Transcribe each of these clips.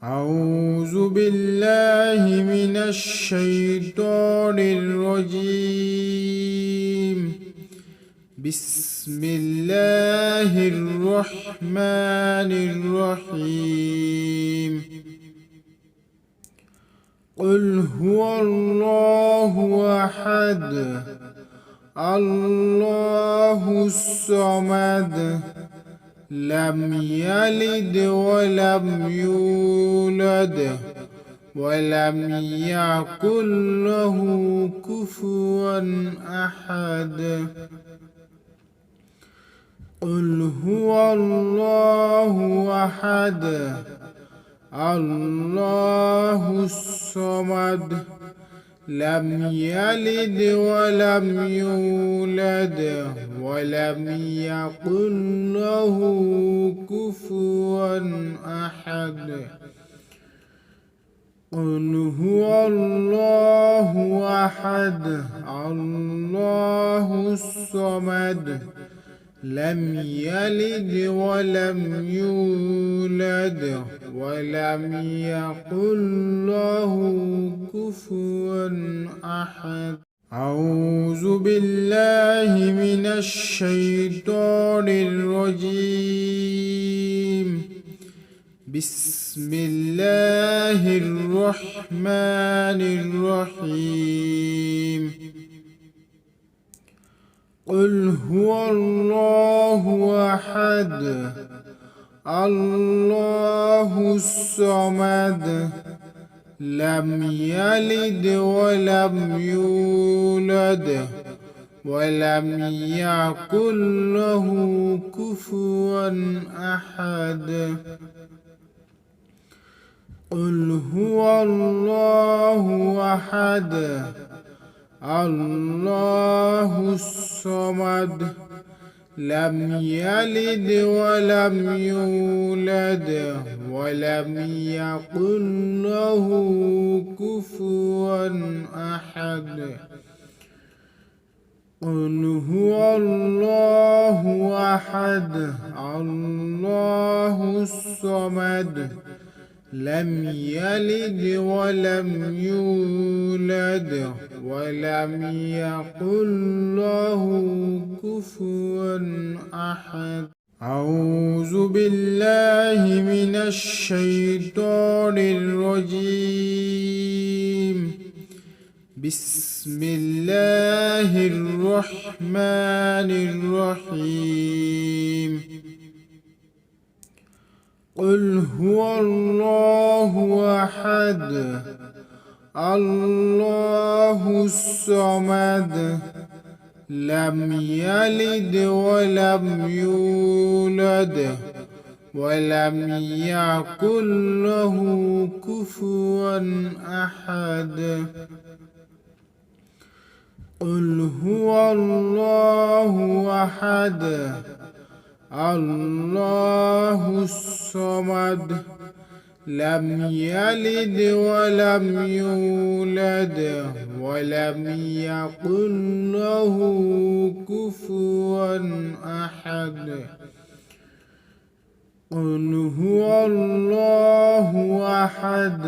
أعوذ بالله من الشيطان الرجيم. بسم الله الرحمن الرحيم. قل هو الله أحد الله الصمد لم يلد ولم يولد ولم يكن له كفوا أحد. قل هو الله أحد الله الصمد لم يلد ولم يولد ولم يكن له كفوا أحد. قل هو الله أحد الله الصمد لم يلد ولم يولد ولم يكن له كفوا أحد. أعوذ بالله من الشيطان الرجيم. بسم الله الرحمن الرحيم. قل هو الله أحد الله الصمد لم يلد ولم يولد ولم يكن له كفوا أحد. قل هو الله أحد الله الصمد لم يلد ولم يولد ولم يكن له كفوا أحد. قل هو الله أحد الله الصمد لم يلد ولم يولد ولم يكن له كفوا أحد. أعوذ بالله من الشيطان الرجيم. بسم الله الرحمن الرحيم. قل هو الله أحد الله الصمد لم يلد ولم يولد ولم يكن له كفوا أحد. قل هو الله أحد الله الصمد لم يلد ولم يولد ولم يكن له كفوا أحد. قل هو الله أحد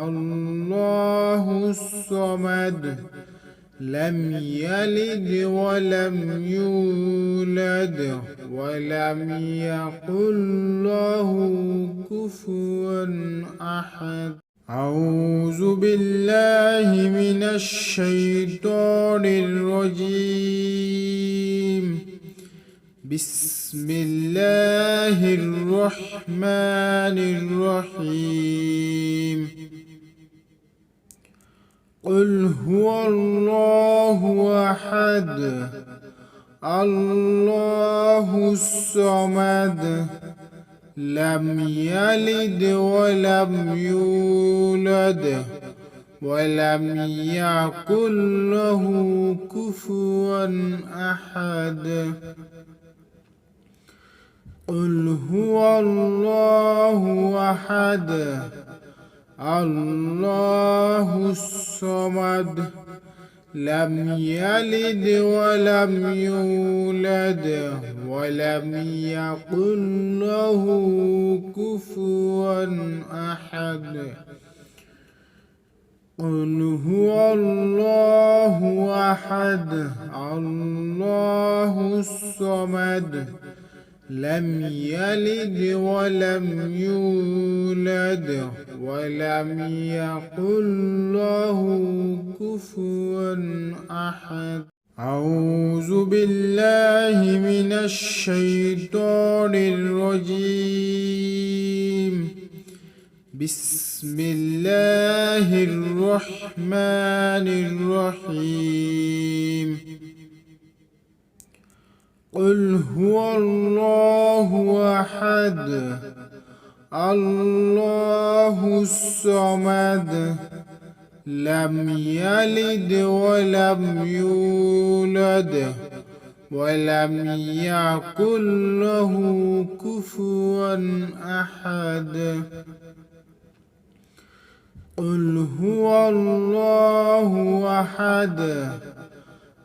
الله الصمد لم يلد ولم يولد ولم يكن له كفوا أحد. أعوذ بالله من الشيطان الرجيم. بسم الله الرحمن الرحيم. قل هو الله أحد الله الصمد لم يلد ولم يولد ولم يكن له كفوا أحد. قل هو الله أحد الله الصمد لم يلد ولم يولد ولم يكن له كفوا أحد. قل هو الله أحد الله الصمد لم يلد ولم يولد ولم يكن له كفوا أحد. أعوذ بالله من الشيطان الرجيم. بسم الله الرحمن الرحيم. قل هو الله أحد الله الصمد لم يلد ولم يولد ولم يكن له كفوا أحد. قل هو الله أحد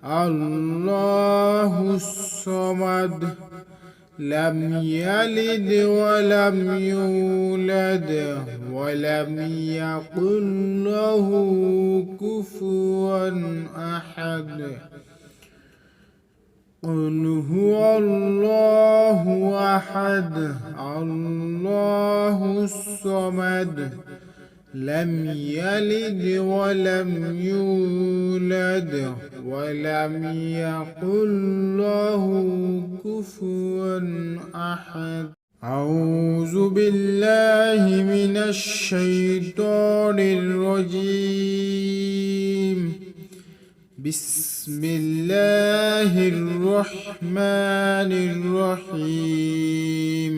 الله الصمد لم يلد ولم يولد ولم يكن له كفوا أحد. قل هو الله أحد الله الصمد لم يلد ولم يولد ولم يكن له كفوا أحد. أعوذ بالله من الشيطان الرجيم. بسم الله الرحمن الرحيم.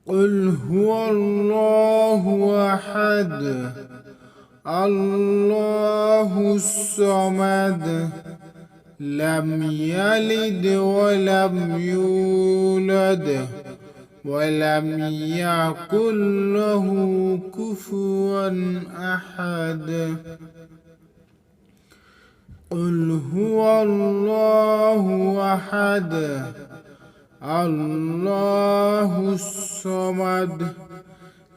قل هو الله أحد الله الصمد لم يلد ولم يولد ولم يكن له كفوا أحد. قل هو الله أحد الله الصمد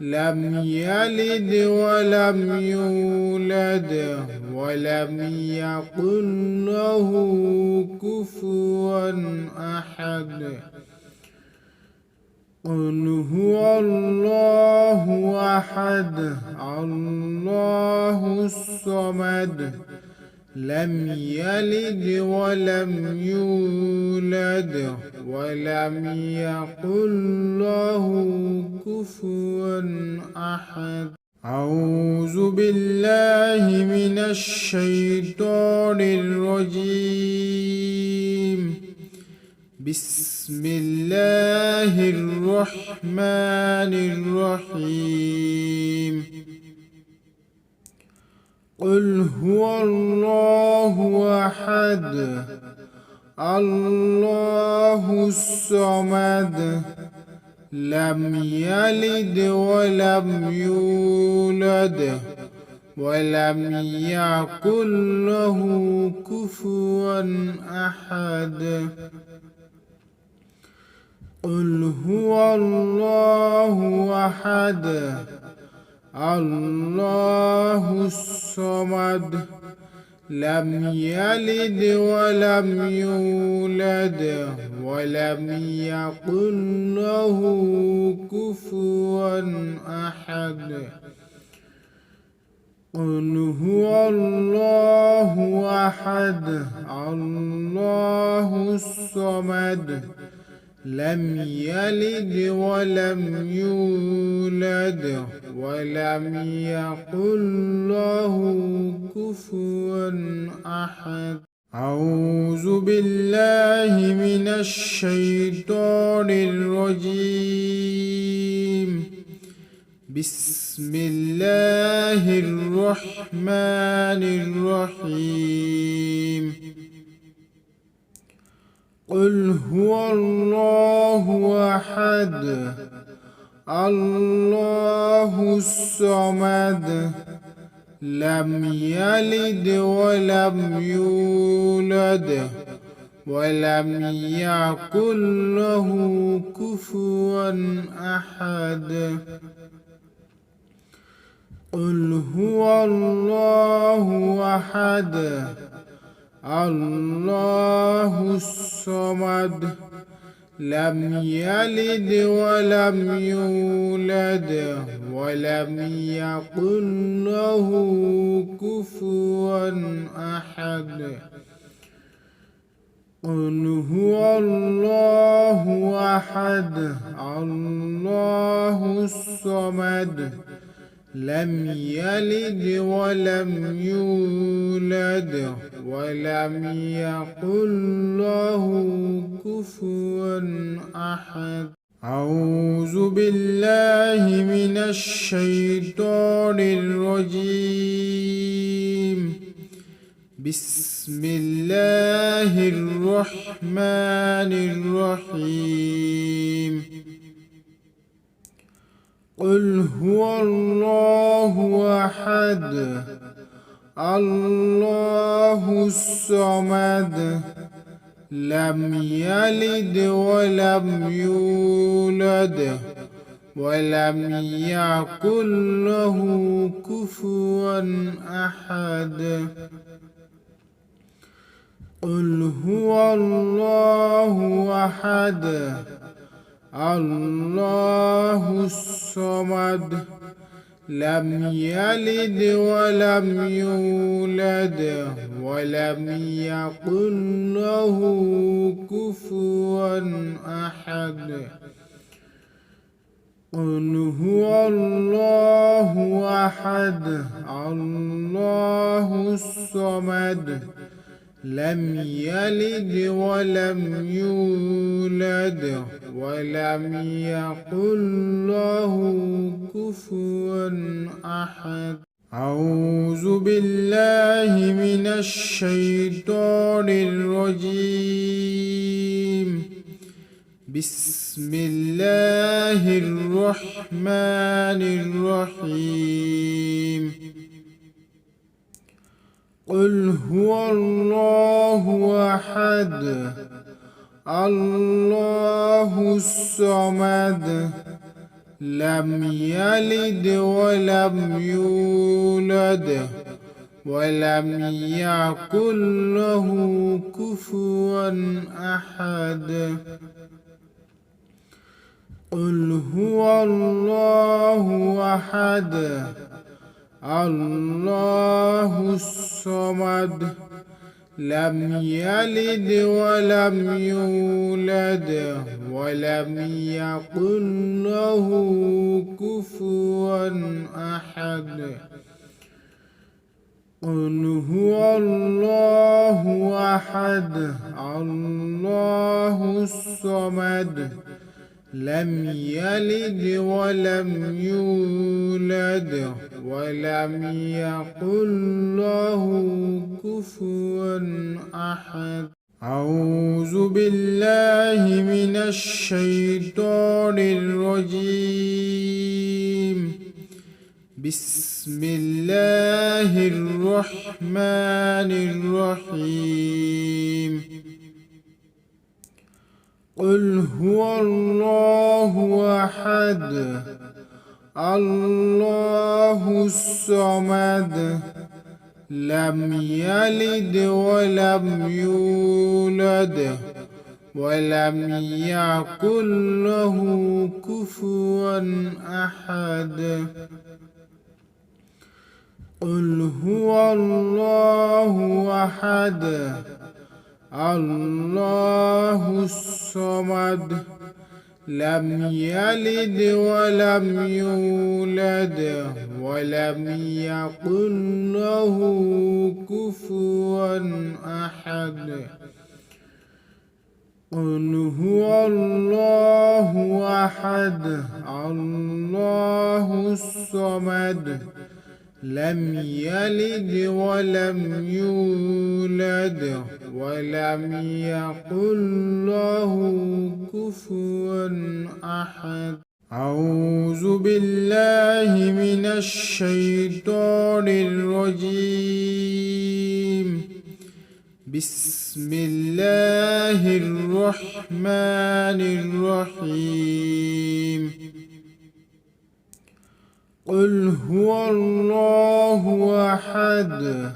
لم يلد ولم يولد ولم يكن له كفوا أحد. قل هو الله أحد الله الصمد لم يلد ولم يولد ولم يكن له كفوا أحد. أعوذ بالله من الشيطان الرجيم. بسم الله الرحمن الرحيم. قل هو الله أحد الله الصمد لم يلد ولم يولد ولم يكن له كفوا أحد. قل هو الله أحد الله الصمد لم يلد ولم يولد ولم يكن له كفوا أحد. قل هو الله أحد الله الصمد لم يلد ولم يولد ولم يكن له كفوا أحد. أعوذ بالله من الشيطان الرجيم. بسم الله الرحمن الرحيم. قل هو الله أحد الله الصمد لم يلد ولم يولد ولم يكن له كفوا أحد. قل هو الله أحد الله الصمد لم يلد ولم يولد ولم يكن له كفوا أحد. قل هو الله أحد الله الصمد لم يلد ولم يولد ولم يكن له كفوا أحد. أعوذ بالله من الشيطان الرجيم. بسم الله الرحمن الرحيم. قل هو الله أحد الله الصمد لم يلد ولم يولد ولم يكن له كفوا أحد. قل هو الله أحد الله الصمد لم يلد ولم يولد ولم يكن له كفوا أحد. قل هو الله أحد الله الصمد لم يلد ولم يولد ولم يكن له كفوا أحد. أعوذ بالله من الشيطان الرجيم. بسم الله الرحمن الرحيم. قل هو الله أحد الله الصمد لم يلد ولم يولد ولم يكن له كفوا أحد. قل هو الله أحد الله الصمد لم يلد ولم يولد ولم يكن له كفوا أحد. قل هو الله أحد الله الصمد لم يلد ولم يولد ولم يكن له كفوا أحد. أعوذ بالله من الشيطان الرجيم. بسم الله الرحمن الرحيم. قل هو الله أحد الله الصمد لم يلد ولم يولد ولم يكن له كفوا أحد. قل هو الله أحد الله الصمد لم يلد ولم يولد ولم يكن له كفوا أحد. قل هو الله أحد الله الصمد لم يلد ولم يولد ولم يكن له كفوا أحد. أعوذ بالله من الشيطان الرجيم. بسم الله الرحمن الرحيم. قل هو الله أحد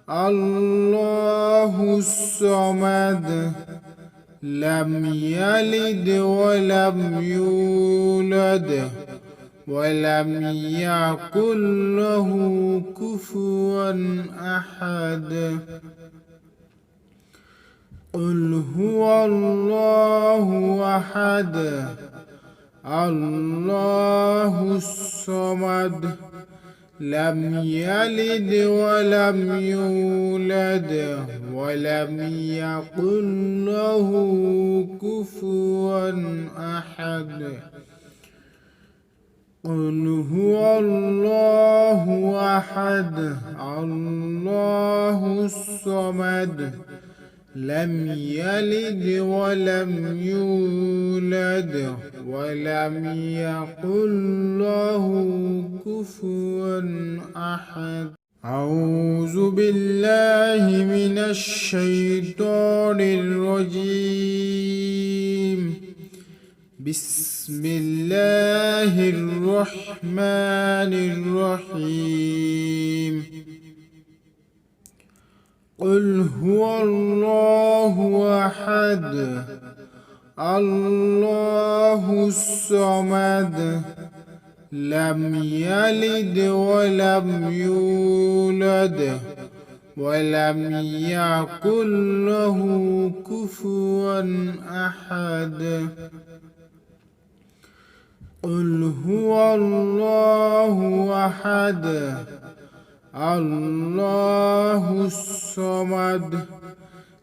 الله الصمد لم يلد ولم يولد ولم يكن له كفوا أحد. قل هو الله أحد الله الصمد لم يلد ولم يولد ولم يكن له كفوا أحد. قل هو الله أحد الله الصمد لم يلد ولم يولد ولم يكن له كفوا أحد. أعوذ بالله من الشيطان الرجيم. بسم الله الرحمن الرحيم. قل هو الله أحد الله الصمد لم يلد ولم يولد ولم يكن له كفوا أحد. قل هو الله أحد الله الصمد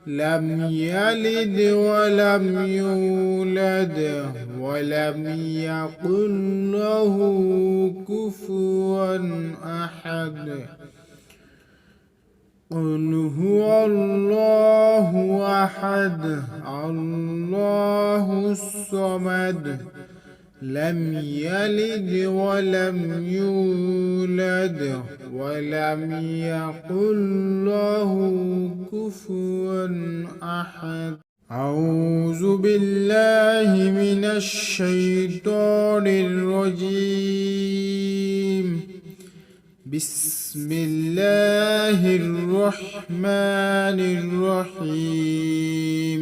لم يلد ولم يولد ولم يكن له كفوا أحد. قل هو الله أحد الله الصمد لم يلد ولم يولد ولم يكن له كفوا أحد. أعوذ بالله من الشيطان الرجيم. بسم الله الرحمن الرحيم.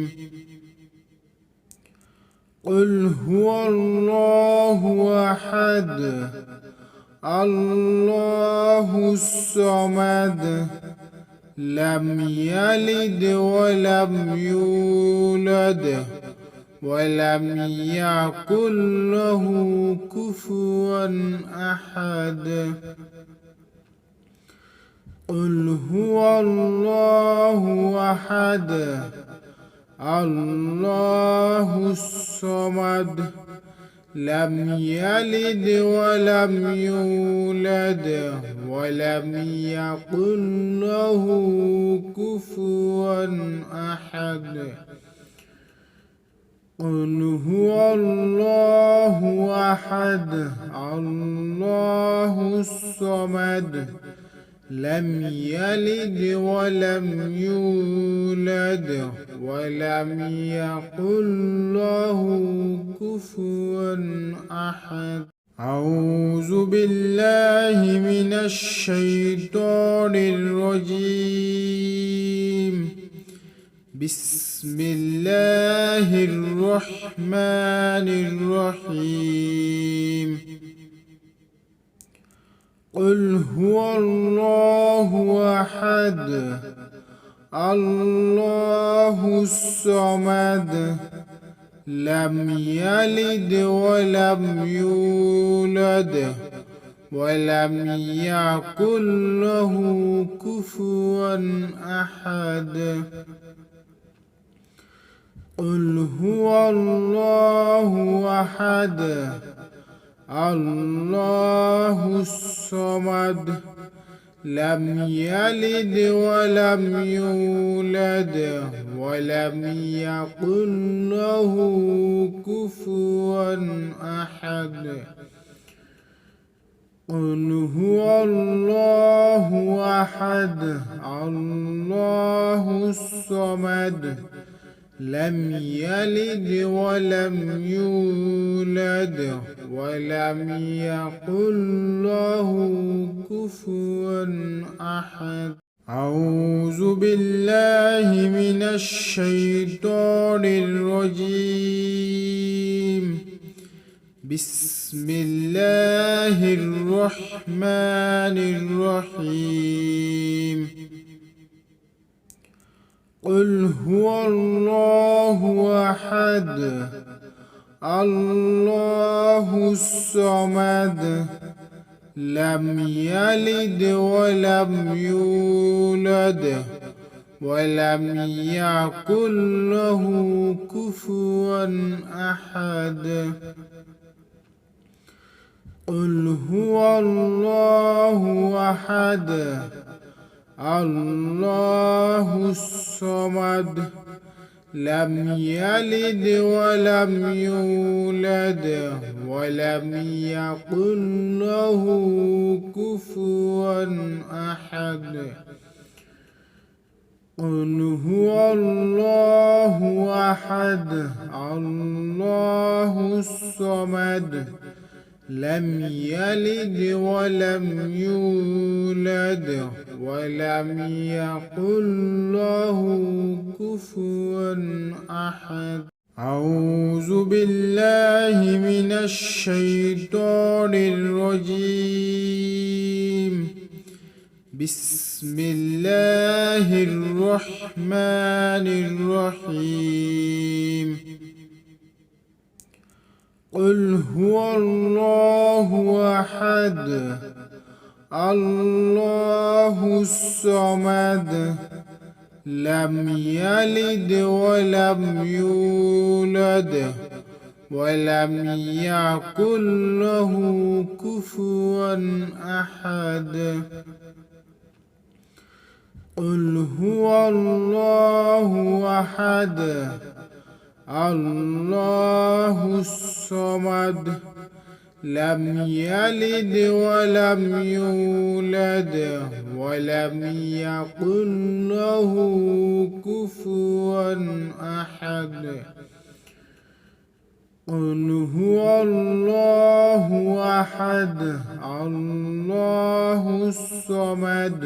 قل هو الله أحد الله الصمد لم يلد ولم يولد ولم يكن له كفوا أحد. قل هو الله أحد الله الصمد لم يلد ولم يولد ولم يكن له كفوا أحد. قل هو الله أحد الله الصمد لم يلد ولم يولد ولم يكن له كفوا أحد. أعوذ بالله من الشيطان الرجيم. بسم الله الرحمن الرحيم. قل هو الله أحد الله الصمد لم يلد ولم يولد ولم يكن له كفوا أحد. قل هو الله أحد الله الصمد لم يلد ولم يولد ولم يكن له كفوا أحد. قل هو الله أحد الله الصمد لم يلد ولم يولد ولم يكن له كفوا أحد. أعوذ بالله من الشيطان الرجيم. بسم الله الرحمن الرحيم. قل هو الله أحد الله الصمد لم يلد ولم يولد ولم يكن له كفوا أحد. قل هو الله أحد الله الصمد لم يلد ولم يولد ولم يكن له كفوا أحد. قل هو الله أحد الله الصمد لم يلد ولم يولد ولم يكن له كفوا أحد. أعوذ بالله من الشيطان الرجيم. بسم الله الرحمن الرحيم. قل هو الله أحد الله الصمد لم يلد ولم يولد ولم يكن له كفوا أحد. قل هو الله أحد الله الصمد لم يلد ولم يولد ولم يكن له كفوا أحد. قل هو الله أحد الله الصمد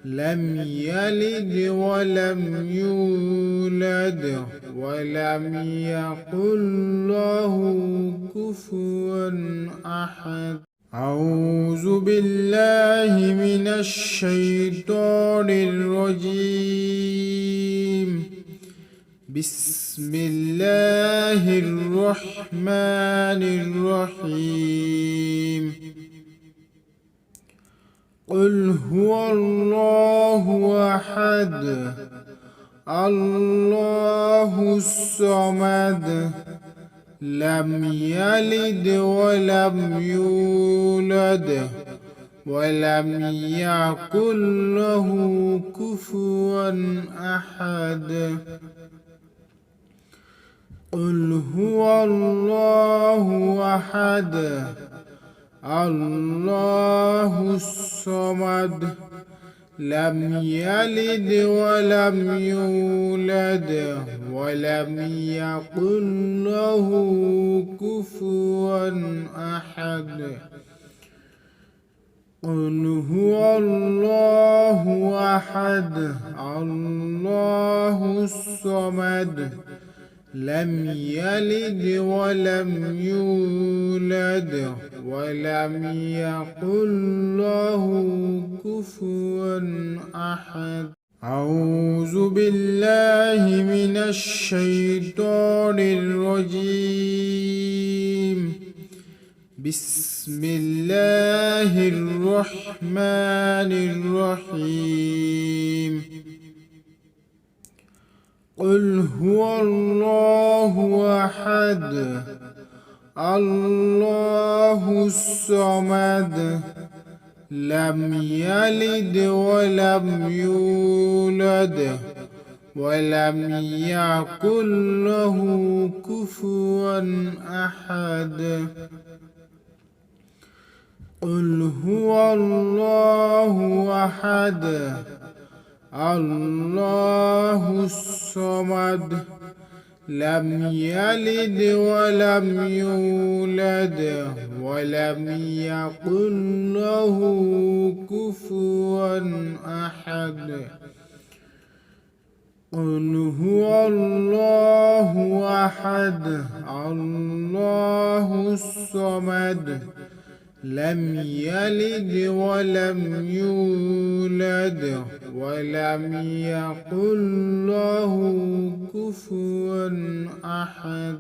لم يلد ولم يولد ولم يكن له كفوا أحد. أعوذ بالله من الشيطان الرجيم. بسم الله الرحمن الرحيم. قل هو الله أحد الله الصمد لم يلد ولم يولد ولم يكن له كفوا أحد. قل هو الله أحد الله الصمد لم يلد ولم يولد ولم يكن له كفوا أحد. قل هو الله أحد الله الصمد لم يلد ولم يولد ولم يكن له كفوا أحد. أعوذ بالله من الشيطان الرجيم. بسم الله الرحمن الرحيم. قل هو الله أحد الله الصمد لم يلد ولم يولد ولم يكن له كفوا أحد. قل هو الله أحد الله الصمد لم يلد ولم يولد ولم يكن له كفوا أحد. قل هو الله أحد الله الصمد لم يلد ولم يولد ولم يكن له كفوا أحد.